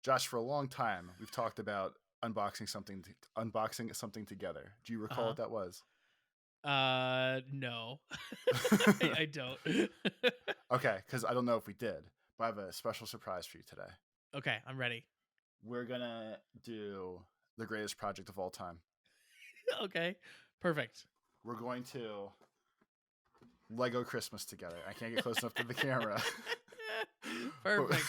Josh, for a long time, we've talked about unboxing something together. Do you recall Uh-huh. what that was? No. I don't. Okay, because I don't know if we did, but I have a special surprise for you today. Okay, I'm ready. We're gonna do the greatest project of all time. Okay, perfect. We're going to Lego Christmas together. I can't get close enough to the camera. Perfect.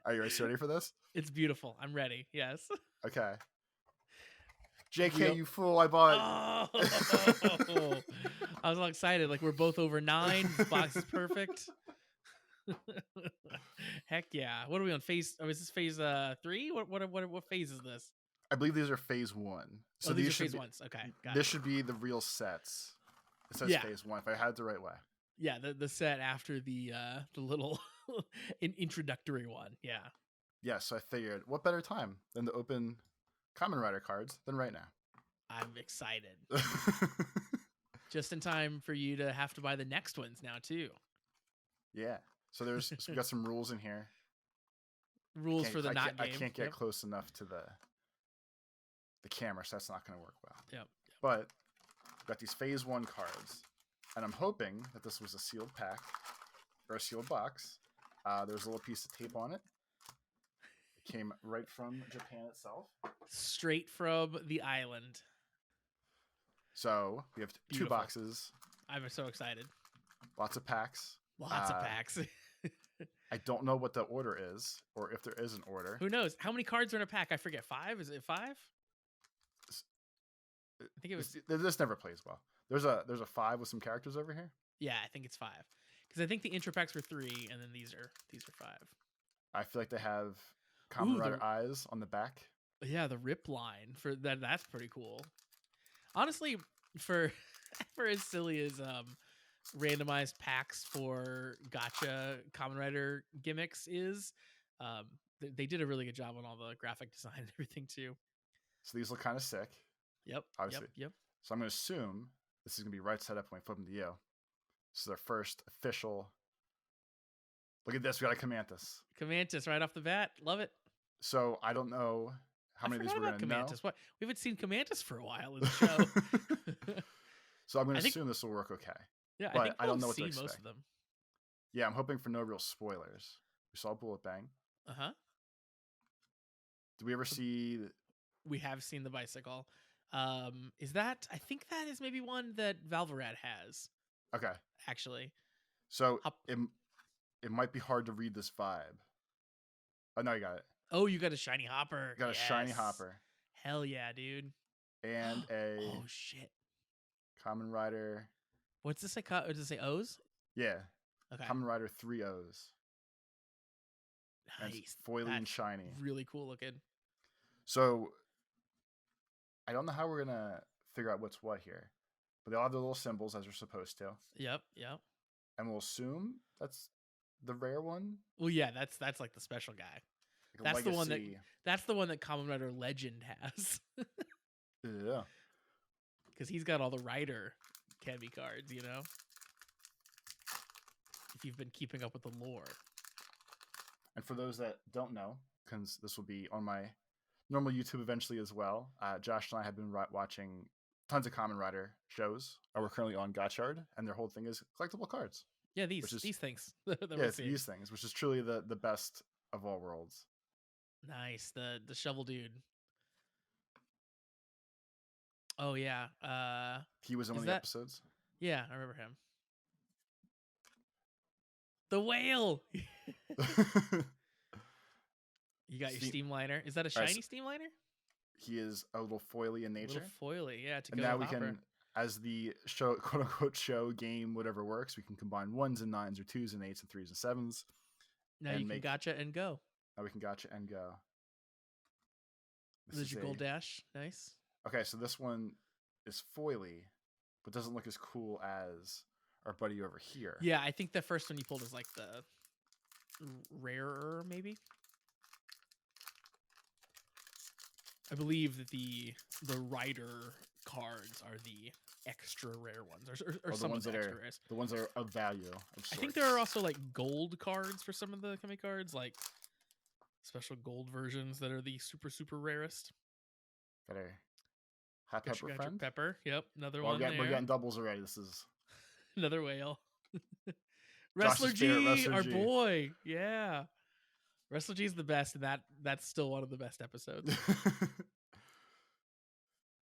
Are you guys ready for this? It's beautiful. I'm ready. Yes. Okay. JK, Real. you fool! I bought. Oh, I was all excited. Like we're both over 9. This box is perfect. Heck yeah! What are we on phase? Oh, is this phase 3? What phase is this? I believe these are phase 1. So These are should phase be, 1s. Okay, got this it. should be the real sets. It says Yeah. phase 1 if I had it the right way. Yeah, the set after the little introductory one. Yeah. Yeah, so I figured, what better time than to open Kamen Rider cards than right now? I'm excited. Just in time for you to have to buy the next ones now too. Yeah. So we got some rules in here. Rules for the game. I can't get close enough to the camera, so that's not going to work well. Yep. But we've got these phase 1 cards, and I'm hoping that this was a sealed pack or a sealed box. There's a little piece of tape on it. It came right from Japan itself. Straight from the island. So we have Beautiful. 2 boxes. I'm so excited. Lots of packs. Lots of packs. I don't know what the order is, or if there is an order. Who knows? How many cards are in a pack? I forget. 5? Is it 5? I think it was. This never plays well. There's a 5 with some characters over here. Yeah, I think it's 5. Because I think the intro packs were 3, and then these are 5. I feel like they have Kamen Rider eyes on the back. Yeah, the rip line for that. That's pretty cool. Honestly, for as silly as randomized packs for gotcha Kamen Rider gimmicks is, they did a really good job on all the graphic design and everything too. So these look kind of sick. Yep. Obviously. Yep. So I'm going to assume this is going to be right side up when we flip them to you. This is our first official. Look at this. We got a Camantis right off the bat. Love it. So I don't know how many of these we're going to know. What? We haven't seen Camantis for a while in the show. So I'm going to assume this will work okay. Yeah, but I don't know what to expect. Most of them. Yeah, I'm hoping for no real spoilers. We saw Bullet Bang. Uh-huh. Did we ever see... We have seen the bicycle. Is that... I think that is maybe one that Valverad has. Okay. Actually. So it might be hard to read this vibe. Oh, no, you got it. Oh, you got a shiny hopper. You got a shiny hopper. Hell yeah, dude. And a... Oh, shit. Kamen Rider... What's this? Does it say O's? Yeah. Okay. Kamen Rider 3 O's. Nice. Foily and shiny. Really cool looking. So, I don't know how we're going to figure out what's what here. But they all have their little symbols as they're supposed to. Yep. And we'll assume that's the rare one. Well, yeah, that's like the special guy. Like that's the one that Kamen Rider Legend has. Yeah. Because he's got all the Rider Chemy cards, you know? If you've been keeping up with the lore. And for those that don't know, because this will be on my normal YouTube eventually as well, Josh and I have been watching tons of Kamen Rider shows. We're currently on Gotchard, and their whole thing is collectible cards. Yeah, these things. It's these things, which is truly the best of all worlds. Nice. The shovel dude. Oh, yeah. He was in one of the episodes. Yeah, I remember him. The whale! You got your Steamliner. Is that a shiny Steamliner? He is a little foily in nature. A little foily, yeah. And now we can, as the show, quote unquote, show, game, whatever works, we can combine 1s and 9s or 2s and 8s and 3s and 7s. Now you can gotcha and go. Now we can gotcha and go. This is your gold dash. Nice. Okay, so this one is foily, but doesn't look as cool as our buddy over here. Yeah, I think the first one you pulled is like the rarer, maybe. I believe that the Rider cards are the extra rare ones, or some of the extra rares. The ones that are of value. I think there are also like gold cards for some of the Chemy cards, like Special gold versions that are the super rarest. Got our hot pepper Got friend. your pepper. Yep, another Well, one there. we're getting doubles already. This is another whale. Josh's Wrestler G, favorite Wrestler our G. boy. Yeah. Wrestler G is the best, and that's still one of the best episodes.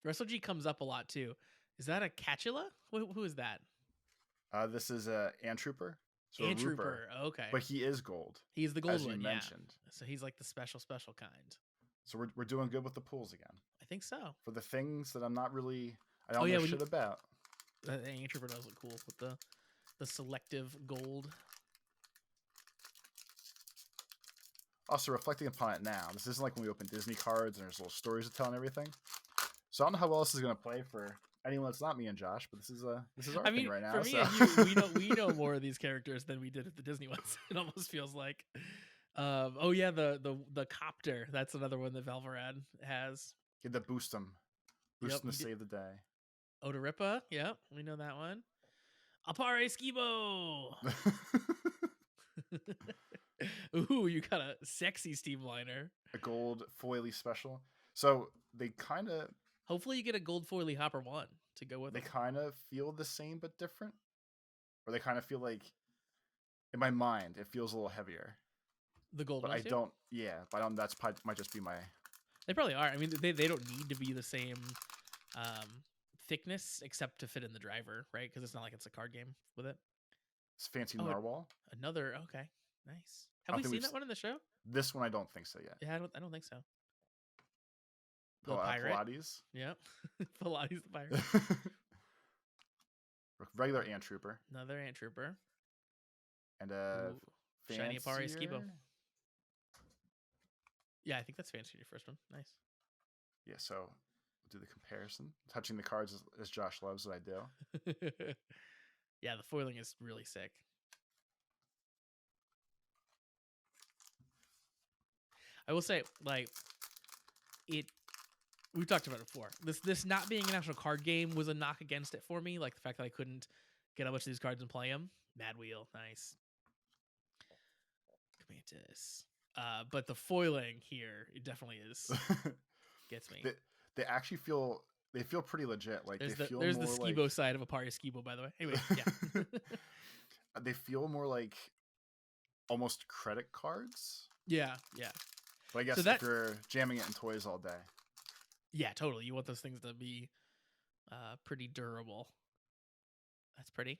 Wrestler G comes up a lot too. Is that a Catula? Who is that? This is a Ant Trooper. So Ant Trooper. Okay. But he is gold. He's the gold as one, you mentioned. So he's like the special kind. So we're doing good with the pools again. I think so. For the things that I don't know shit about. The Ant Trooper does look cool with the selective gold. Also, reflecting upon it now, this isn't like when we open Disney cards and there's little stories to tell and everything. So I don't know how well this is going to play for anyone that's not me and Josh, but this is our thing right now. For me and you, we know more of these characters than we did at the Disney ones. It almost feels like. Oh yeah, the copter. That's another one that Valvarad has. Get the boost them to save the day. Odoripa, yep, we know that one. Apare Skibo. Ooh, you got a sexy Steamliner. A gold foily special. So they kind of. Hopefully, you get a gold foily Hopper 1 to go with. They kind of feel the same but different, or they kind of feel like, in my mind, it feels a little heavier. The gold but ones I too? don't. Yeah, but I don't. That's probably, might just be my. They probably are. I mean, they don't need to be the same thickness except to fit in the driver, right? Because it's not like it's a card game with it. It's fancy Narwhal. Another okay, nice. Have we seen that one in the show? This one I don't think so yet. Yeah, I don't think so. The pirate. Pilates. Yep. Pilates the pirate. Regular Ant Trooper. Another Ant Trooper. And shiny Apare Skibo. Yeah, I think that's fancy your first one. Nice. Yeah, so we'll do the comparison. Touching the cards as Josh loves what I do. Yeah, the foiling is really sick. I will say, like, we've talked about it before. This not being an actual card game was a knock against it for me. Like the fact that I couldn't get a bunch of these cards and play them. Mad Wheel, nice. Comantus. But the foiling here, it definitely is gets me. They actually feel pretty legit. Like there's feel the Skibo side of Apare Skibo, by the way. Anyway, yeah. They feel more like almost credit cards. Yeah. But I guess if you're jamming it in toys all day. Yeah, totally. You want those things to be pretty durable. That's pretty.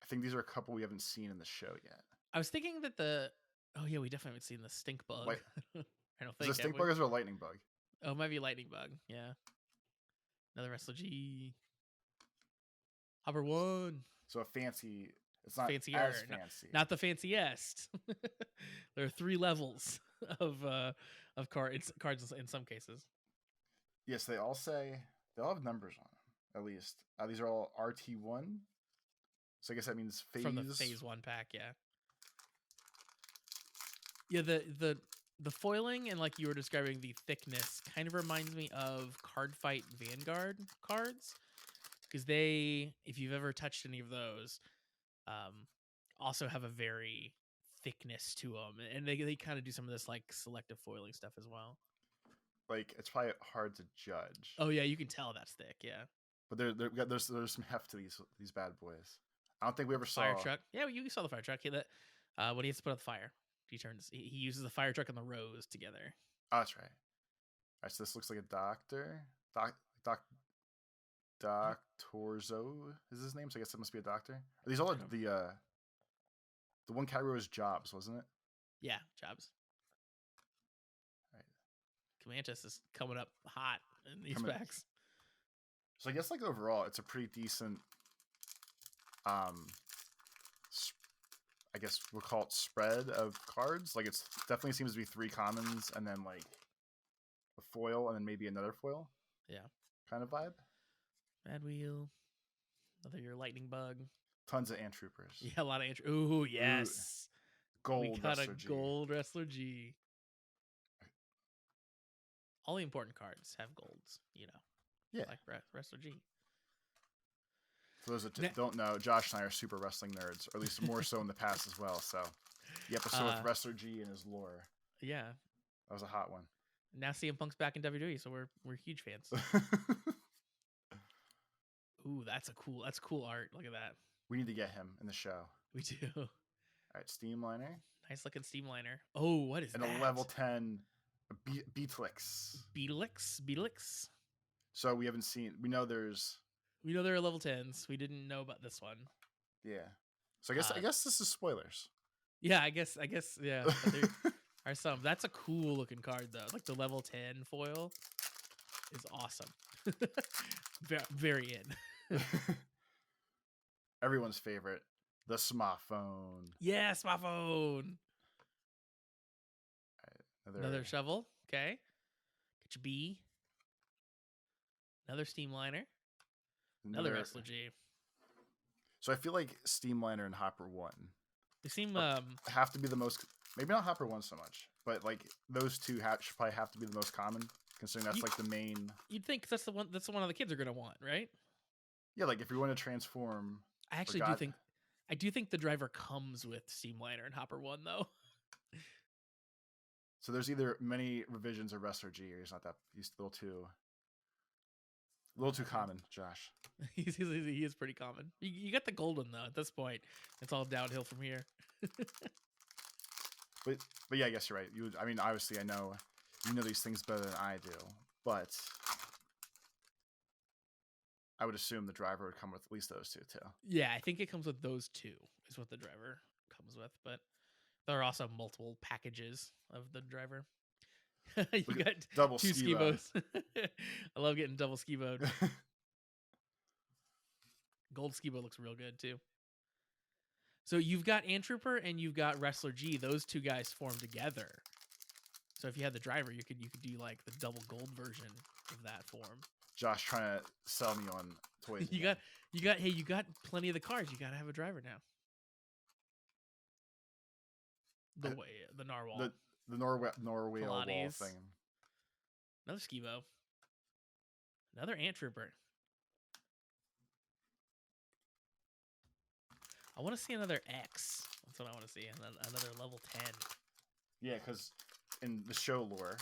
I think these are a couple we haven't seen in the show yet. I was thinking that we definitely haven't seen the stink bug. I don't think is it stink bug or is it a lightning bug? Oh, it might be lightning bug. Yeah. Another Wrestler G. Hopper 1. So a fancy. It's not fancier, as fancy. Not the fanciest. There are 3 levels of cards in some cases. Yes, they all have numbers on them, at least. These are all RT1. So I guess that means phase. From the phase 1 pack, yeah. Yeah, the foiling and like you were describing the thickness kind of reminds me of Card Fight Vanguard cards. Because they, if you've ever touched any of those, also have a very thickness to them, and they kind of do some of this like selective foiling stuff as well. Like it's probably hard to judge. Oh yeah, you can tell that's thick, yeah. But there's some heft to these bad boys. I don't think we ever saw fire truck. Yeah, you saw the fire truck. That when he has to put out the fire, he uses the fire truck and the rose together. Oh, that's right. All right, so this looks like a doctor. Doc Torzo is his name, so I guess it must be a doctor. Are these all the one category was jobs, wasn't it? Yeah, jobs. All right. Comantus is coming up hot in these packs. So I guess like overall, it's a pretty decent. I guess we'll call it spread of cards. Like it's definitely seems to be 3 commons and then like a foil and then maybe another foil. Yeah. Kind of vibe. Mad Wheel. Another your lightning bug. Tons of Ant Troopers. Yeah, a lot of Ant Troopers. Ooh, yes. Ooh. Gold we got Wrestler a G. gold Wrestler G. All the important cards have golds, Yeah. Like Wrestler G. For those that don't know, Josh and I are super wrestling nerds, or at least more so in the past as well. So The episode with Wrestler G and his lore. Yeah, that was a hot one. Now CM Punk's back in WWE, so we're huge fans. Ooh, that's cool art. Look at that. We need to get him in the show. We do. All right, Steamliner. Nice looking Steamliner. Oh, what is that? And a level 10 Beetlix. Beetlix. So we haven't seen. We know there are level 10s. We didn't know about this one. Yeah. So I guess this is spoilers. Yeah, I guess yeah. There are some. That's a cool looking card though. Like the level 10 foil is awesome. Very in. Everyone's favorite, the smartphone. Yeah, smartphone. Right, another shovel. Okay. Get your B. Another Steamliner. Another Wrestler G. So I feel like Steamliner and Hopper 1. They seem have to be the most. Maybe not Hopper 1 so much, but like those two should probably have to be the most common, considering that's like the main. You'd think that's the one all the kids are gonna want, right? Yeah, like if you want to transform. I actually do think the driver comes with Steamliner and Hopper 1 though. So there's either many revisions of Wrestler G, or he's a little too common, Josh. He is pretty common. You got the golden though. At this point, it's all downhill from here. but yeah, I guess you're right. I mean, obviously, I know you know these things better than I do, but I would assume the driver would come with at least those two too. Yeah, I think it comes with those two. Is what the driver comes with, but there are also multiple packages of the driver. You got double 2 skibos. I love getting double skiboed. Gold skibo looks real good too. So you've got Antrooper and you've got Wrestler G. Those two guys form together. So if you had the driver, you could do like the double gold version of that form. Josh trying to sell me on toys. you got plenty of the cards. You got to have a driver now. The narwhal. The Norway wall thing. Another skibo. Another Antrooper. I want to see another X. That's what I want to see. Another level 10. Yeah, because in the show lore,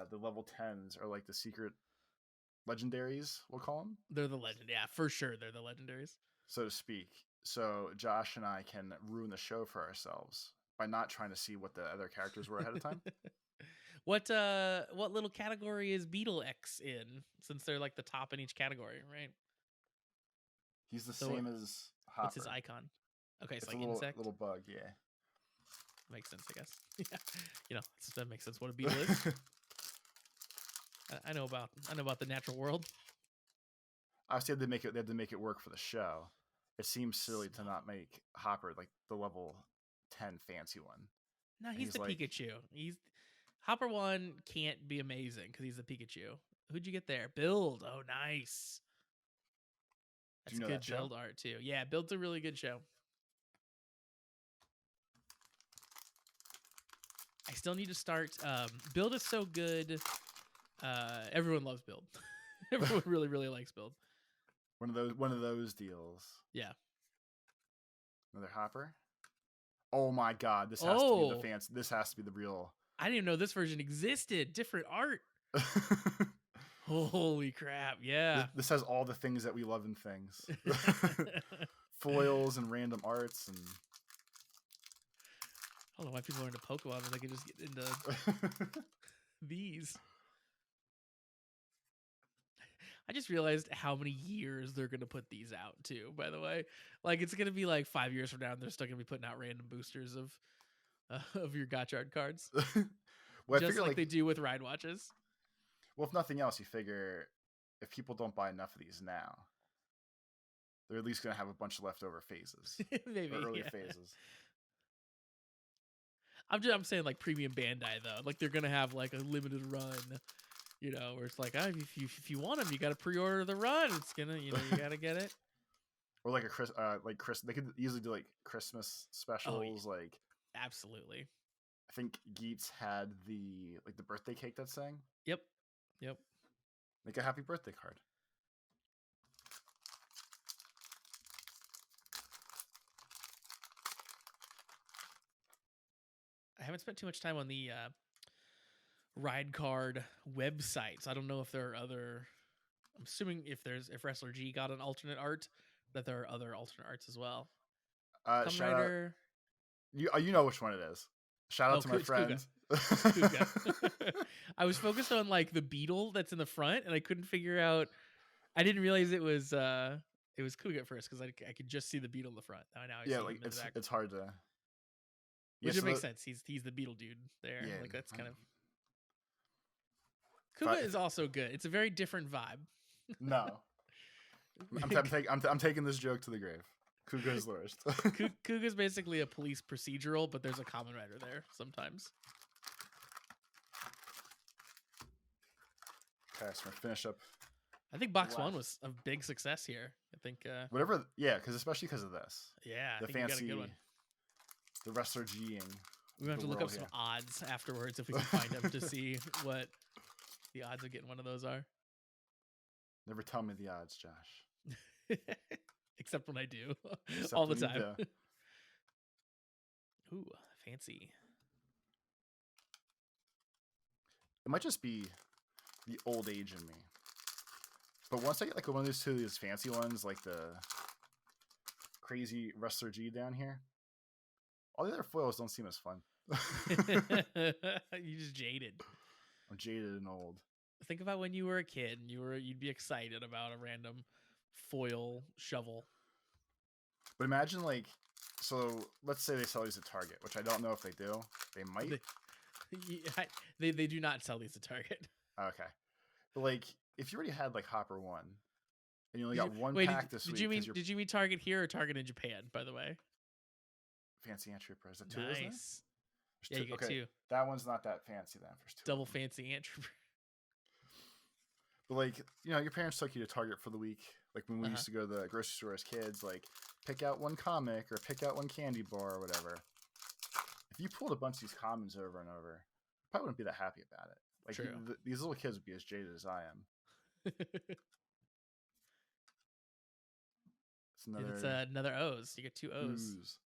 the level 10s are like the secret legendaries, we'll call them. They're the legend. Yeah, for sure. They're the legendaries, so to speak. So Josh and I can ruin the show for ourselves by not trying to see what the other characters were ahead of time. What little category is Beetle X in? Since they're like the top in each category, right? He's the same as Hopper. What's his icon? Okay, it's like a insect. Little bug, yeah. Makes sense, I guess. Yeah, that makes sense. What a beetle is. I know about the natural world. Obviously, they had to make it work for the show. It seems silly to not make Hopper like the level 10 fancy one. No, he's the Pikachu. Hopper 1 can't be amazing because he's the Pikachu. Who'd you get there? Build. Oh, nice. That's good build art too. Yeah, Build's a really good show. I still need to start. Build is so good. Everyone loves Build. Everyone really, really likes Build. One of those deals. Yeah. Another Hopper. Oh my God! This has to be the fancy. This has to be the real. I didn't even know this version existed. Different art. Holy crap! Yeah. This has all the things that we love in things. Foils and random arts and. I don't know why people are into Pokemon when they can just get into these. I just realized how many years they're going to put these out too, by the way. Like, it's going to be like 5 years from now and they're still going to be putting out random boosters of your Gotchard cards. Well, just like they do with ride watches. Well, if nothing else, you figure if people don't buy enough of these now, they're at least going to have a bunch of leftover phases. Maybe. Or early phases. I'm saying like premium Bandai though. Like they're going to have like a limited run. You know, where it's like, if you want them, you got to pre-order the run. It's gonna, you got to get it. Or like they could easily do like Christmas specials. Like, absolutely. I think Geets had the birthday cake that sang. Yep. Make a happy birthday card. I haven't spent too much time on the ride card websites. I don't know if there are other. I'm assuming if Wrestler G got an alternate art, that there are other alternate arts as well. Kamen Shout out, Rider. you know which one it is. Shout out to my It's Kuga. friend. Kuga. I was focused on like the beetle that's in the front, and I couldn't figure out. I didn't realize it was Kuga at first because I could just see the beetle in the front. Now I Yeah, see like him in the back. it's hard to. Which it makes sense. He's the beetle dude there. Yeah, like that's kind of. Kuga is also good. It's a very different vibe. No, I'm taking this joke to the grave. Kuga is the worst. Kuga's basically a police procedural, but there's a Kamen Rider there sometimes. Okay, so we're gonna finish up. I think box 1 was a big success here. I think whatever, yeah, especially because of this. Yeah, the I think fancy, you got a good one. The Wrestler G-ing. We're gonna have to look up some odds afterwards if we can find them to see what the odds of getting one of those are. Never tell me the odds, Josh. Except when I do. All the time. Ooh, fancy. It might just be the old age in me. But once I get like one of these fancy ones, like the crazy Wrestler G down here, all the other foils don't seem as fun. You just jaded. I'm jaded and old. Think about when you were a kid and you'd be excited about a random foil shovel. But imagine like, so let's say they sell these at Target, which I don't know if they do. They might. They do not sell these at Target. Okay. But like, if you already had like Hopper 1 and you only got one pack this week. Did you mean Target here or Target in Japan, by the way? Fancy Ant Trooper. Is that two? Nice. Yeah, you get two. That one's not that fancy then. There's two. Double fancy Ant Trooper. But like, your parents took you to Target for the week. Like when we used to go to the grocery store as kids, like pick out one comic or pick out one candy bar or whatever. If you pulled a bunch of these commons over and over, I probably wouldn't be that happy about it. Like these little kids would be as jaded as I am. It's another O's. You get two O's. Ooze.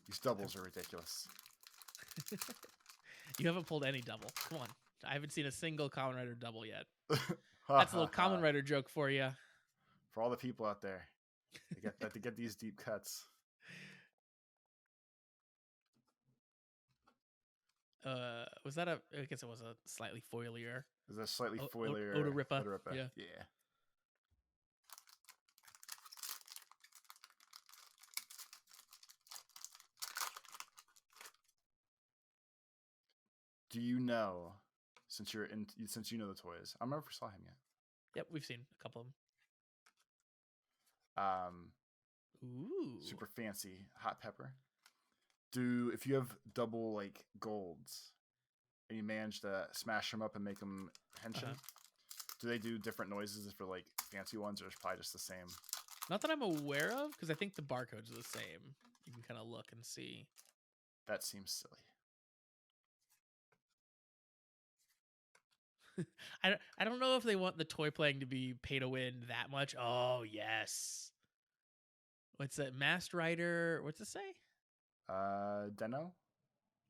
These doubles are ridiculous. You haven't pulled any double. Come on. I haven't seen a single Kamen Rider double yet. That's a little Kamen Rider joke for you. For all the people out there to get these deep cuts. Was that I guess it was a slightly foilier. It was a slightly foilier. Odoripa. Yeah. Do you know, since you know the toys? I don't remember if we saw him yet. Yep, we've seen a couple of them. Ooh. Super fancy hot pepper. If you have double like golds and you manage to smash them up and make them henshin, do they do different noises for like fancy ones, or is it probably just the same? Not that I'm aware of, because I think the barcodes are the same. You can kind of look and see. That seems silly. I don't know if they want the toy playing to be pay to win that much. Oh yes. What's that? Masked Rider. What's it say? Deno.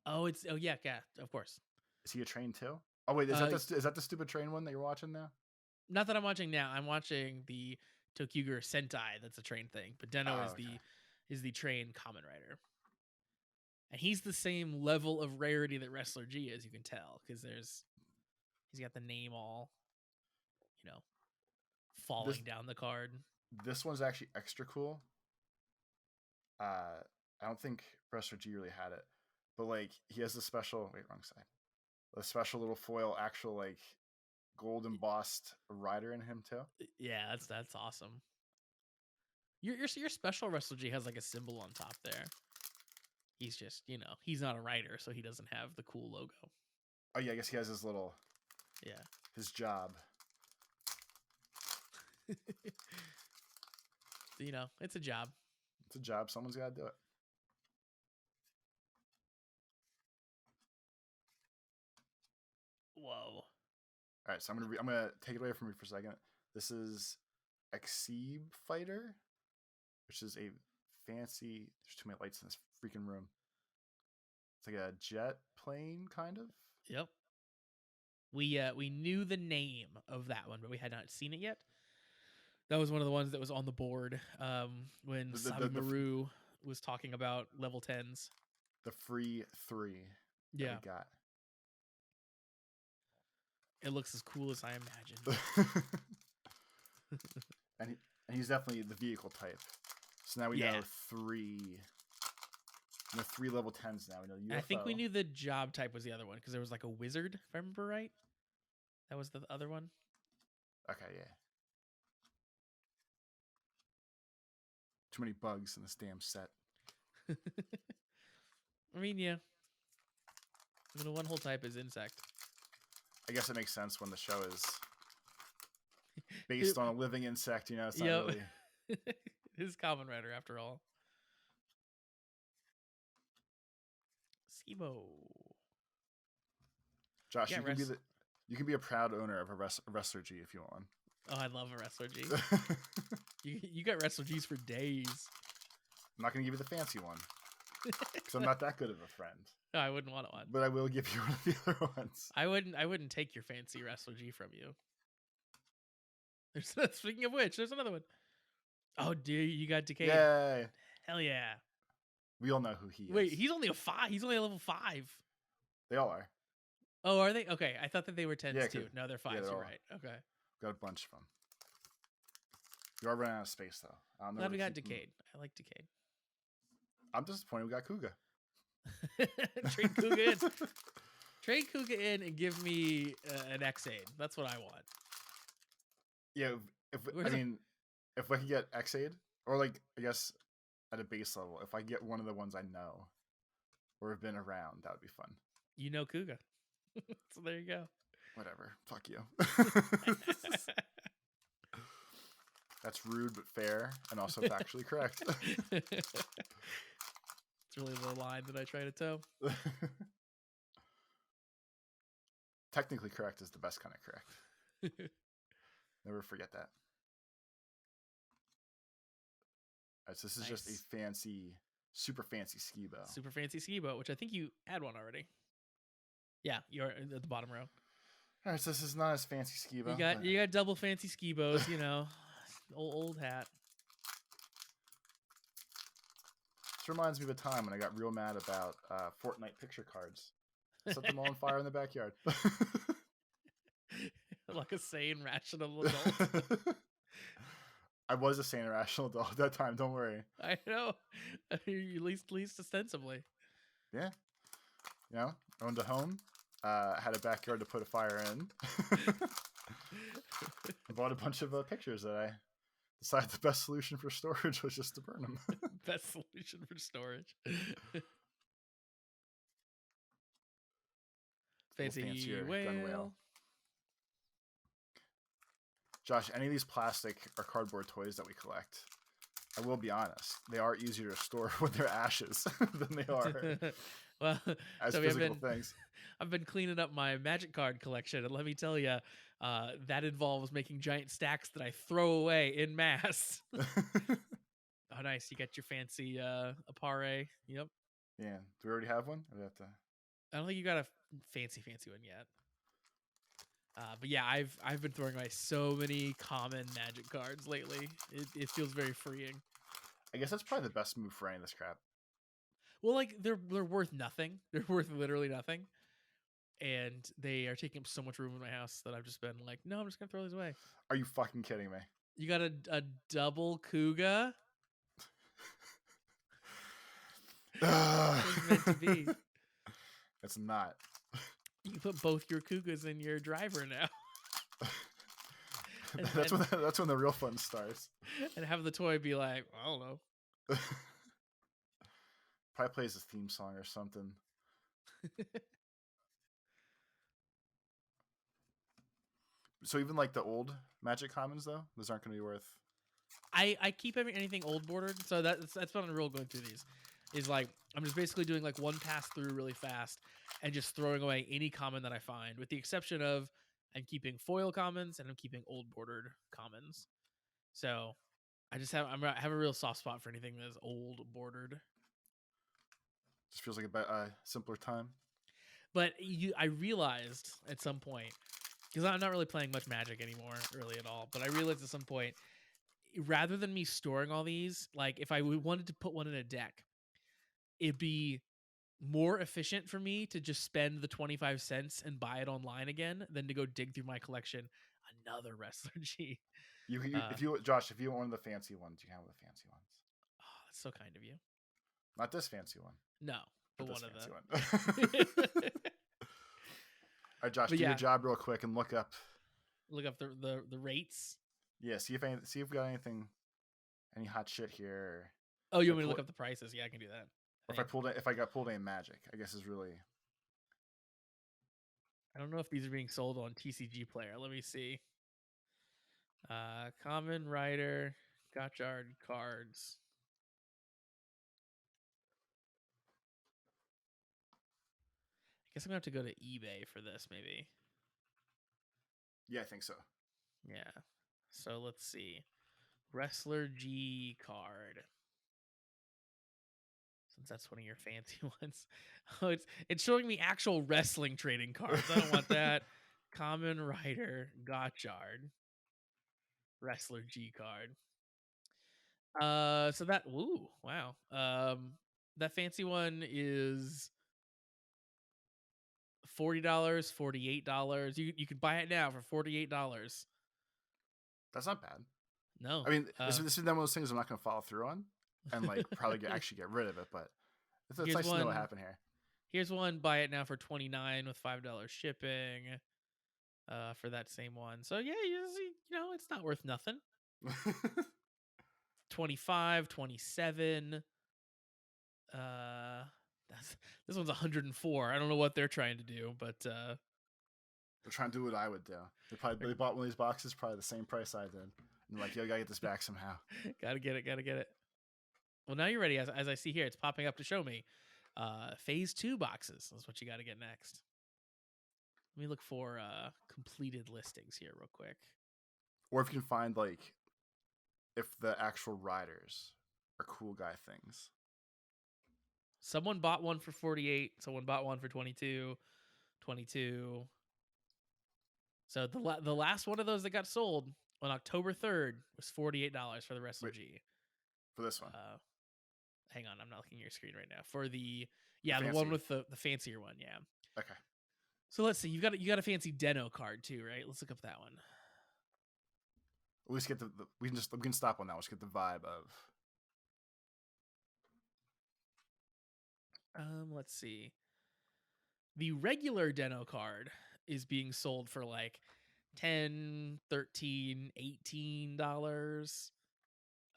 Oh yeah, of course. Is he a train too? Oh wait, is that the stupid train one that you're watching now? Not that I'm watching now. I'm watching the Tokyuger Sentai. That's a train thing, but Deno is the train Kamen Rider, and he's the same level of rarity that Wrestler G is. You can tell because he's got the name all, falling down the card. This one's actually extra cool. I don't think Wrestler G really had it, but like he has a special. Wait, wrong side. A special little foil, actual like gold embossed rider in him too. Yeah, that's awesome. Your special Wrestler G has like a symbol on top there. He's just he's not a rider, so he doesn't have the cool logo. Oh yeah, I guess he has his little his job. It's a job. It's a job. Someone's got to do it. Whoa. All right, so I'm gonna take it away from you for a second. This is Exceed Fighter, which is a fancy. There's too many lights in this freaking room. It's like a jet plane, kind of. Yep. We knew the name of that one, but we had not seen it yet. That was one of the ones that was on the board when Maru was talking about level 10s. The free 3 that we got. It looks as cool as I imagined. and he's definitely the vehicle type. So now we know 3 level 10s now. We know UFO. And I think we knew the job type was the other one because there was like a wizard, if I remember right. That was the other one. Okay, yeah. Too many bugs in this damn set. I mean, yeah. I mean, the one whole type is insect. I guess it makes sense when the show is based on a living insect, you know? It's not really... It is Kamen Rider, after all. Skibo. Josh, you can be a proud owner of a Wrestler G if you want. Oh, I love a Wrestler G. you got Wrestler Gs for days. I'm not going to give you the fancy one because I'm not that good of a friend. No, I wouldn't want one. But I will give you one of the other ones. I wouldn't take your fancy Wrestler G from you. Speaking of which, there's another one. Oh, dude, you got Decade. Yay. Hell yeah. We all know who he is. Wait, he's only a 5. He's only a level 5. They all are. Oh, are they? Okay, I thought that they were 10s too. No, they're 5s. Yeah, You're right. Okay. Got a bunch of them. You are running out of space, though. I don't know. Glad we got Decade. I like Decade. I'm disappointed we got Kuga. Trade Kuga in. Trade Kuga in and give me an X-Aid. That's what I want. Yeah, if I could get X-Aid, or like, I guess at a base level, if I get one of the ones I know or have been around, that would be fun. You know Kuga. So there you go. Whatever. Fuck you. That's rude but fair and also factually correct. It's really the line that I try to toe. Technically correct is the best kind of correct. Never forget that. All right, so this is just a fancy, super fancy skibo. Super fancy skibo, which I think you had one already. Yeah, you're at the bottom row. All right, so this is not as fancy skibo. You got double fancy skibos, you know, old hat. This reminds me of a time when I got real mad about Fortnite picture cards. Set them all on fire in the backyard. Like a sane, rational adult. I was a sane, rational adult at that time. Don't worry. I know. At least ostensibly. Yeah. You know, owned a home. Had a backyard to put a fire in. I bought a bunch of pictures that I decided the best solution for storage was just to burn them. Best solution for storage. Fancy whale. Josh, any of these plastic or cardboard toys that we collect, I will be honest, they are easier to store when they're ashes than they are well, as physical things. I've been cleaning up my magic card collection, and let me tell you, that involves making giant stacks that I throw away in mass. Oh, nice. You got your fancy Apare. Yep. Yeah. Do we already have one? Or do we have to... I don't think you got a fancy one yet. But yeah, I've been throwing away so many common magic cards lately. It feels very freeing. I guess that's probably the best move for any of this crap. Well, like they're worth nothing. They're worth literally nothing, and they are taking up so much room in my house that I've just been like, no, I'm just gonna throw these away. Are you fucking kidding me? You got a double Kuga. It's meant to be. It's not. You can put both your Kugas in your driver now. That's when the real fun starts. And have the toy be like, I don't know. Probably plays a theme song or something. So even like the old Magic Commons though, those aren't going to be worth. I keep anything old bordered, so that's what I'm real going through these. Is like I'm just basically doing like one pass through really fast and just throwing away any common that I find, with the exception of I'm keeping foil commons and I'm keeping old bordered commons. So I just I have a real soft spot for anything that is old bordered. Just feels like a simpler time. But I realized at some point, because I'm not really playing much Magic anymore, really at all. But I realized at some point, rather than me storing all these, like if I wanted to put one in a deck, it'd be more efficient for me to just spend the 25 cents and buy it online again than to go dig through my collection another Wrestler G. If you Josh, if you want one of the fancy ones, you can have one of the fancy ones. Oh, that's so kind of you. Not this fancy one. No, but This one fancy of one. the. All right, Josh, But do yeah. your job real quick and look up the rates. Yeah, see if we got any hot shit here. Oh, you want me to look up the prices? Yeah, I can do that. Or if I got pulled in Magic, I guess is really. I don't know if these are being sold on TCG Player. Let me see. Kamenrider Gotchard cards. I guess I'm gonna have to go to eBay for this, maybe. Yeah, I think so. Yeah. So let's see. Wrestler G card. Since that's one of your fancy ones. Oh, it's showing me actual wrestling trading cards. I don't want that. Kamenridergotchard. Wrestler G card. So that wow. That fancy one is $40, $48. You can buy it now for $48. That's not bad. No, I mean, this is one of those things I'm not going to follow through on, and like probably actually get rid of it. But it's nice to know what happened here. Here's one. Buy it now for $29 with $5 shipping. For that same one. So yeah, it's not worth nothing. 25, 27. This one's 104. I don't know what they're trying to do, but they're trying to do what I would do. They bought one of these boxes probably the same price I did. And like, yo, gotta get this back somehow. Gotta get it. Well, now you're ready. As I see here, it's popping up to show me. Phase 2 boxes is what you got to get next. Let me look for completed listings here real quick. Or if you can find like if the actual riders are cool guy things. Someone bought one for 48. Someone bought one for 22. So the last one of those that got sold on October 3rd was $48 for the Wrestler G. For this one. Hang on, I'm not looking at your screen right now. For the one with the fancier one, yeah. Okay. So let's see. You got a fancy Deno card too, right? Let's look up that one. Let's get we can stop on that. Let's get the vibe of. Let's see. The regular Deno card is being sold for like $10, $13, $18.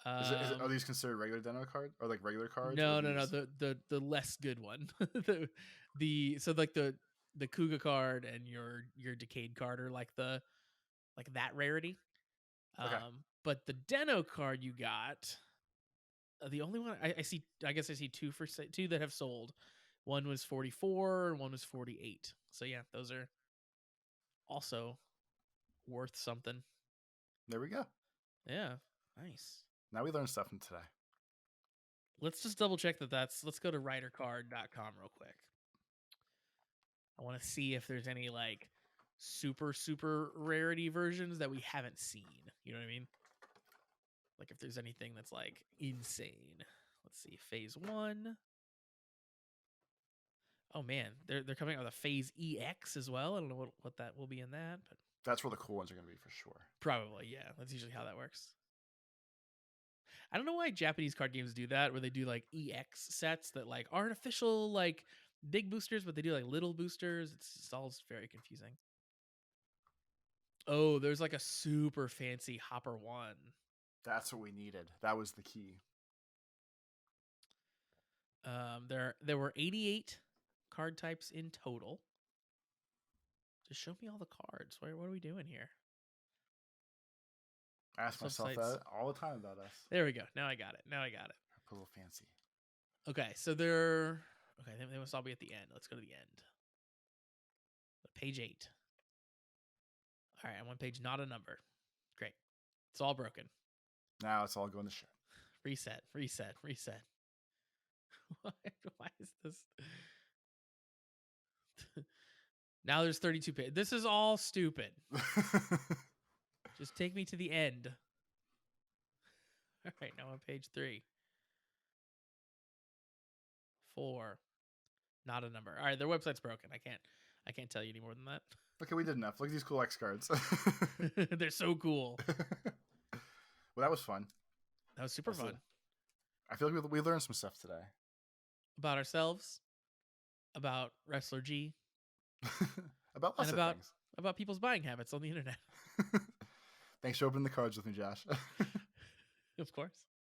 Are these considered regular Deno cards or like regular cards? No. The less good one. The Kuga card and your Decade card are like that rarity. Okay. But the Deno card you got, the only one I see, I guess I see two that have sold. One was 44 and one was 48. So yeah, those are also worth something. There we go. Yeah, nice. Now we learned stuff from today. Let's just double check let's go to ridercard.com real quick. I want to see if there's any like super, super rarity versions that we haven't seen. You know what I mean? Like if there's anything that's like insane. Let's see. Phase 1. Oh man, they're coming out with a Phase EX as well. I don't know what that will be in that, but that's where the cool ones are going to be for sure. Probably, yeah. That's usually how that works. I don't know why Japanese card games do that, where they do like EX sets that like aren't official like big boosters, but they do like little boosters. It's all very confusing. Oh, there's like a super fancy Hopper 1. That's what we needed. That was the key. There were 88 card types in total. Just show me all the cards. What are we doing here? I ask myself that all the time about us. There we go. Now I got it. A little fancy. Okay, so they must all be at the end. Let's go to the end. Page 8. All right, I'm on page not a number. Great. It's all broken. Now it's all going to shit. Reset. Why is this? Now there's 32 pages. This is all stupid. Just take me to the end. All right, now on page 3. 4. Not a number. All right, their website's broken. I can't tell you any more than that. Okay, we did enough. Look at these cool X cards. They're so cool. Well, that was fun. That was super fun. I feel like we learned some stuff today. About ourselves, about Wrestler G, about lots of things. About people's buying habits on the internet. Thanks for opening the cards with me, Josh. Of course.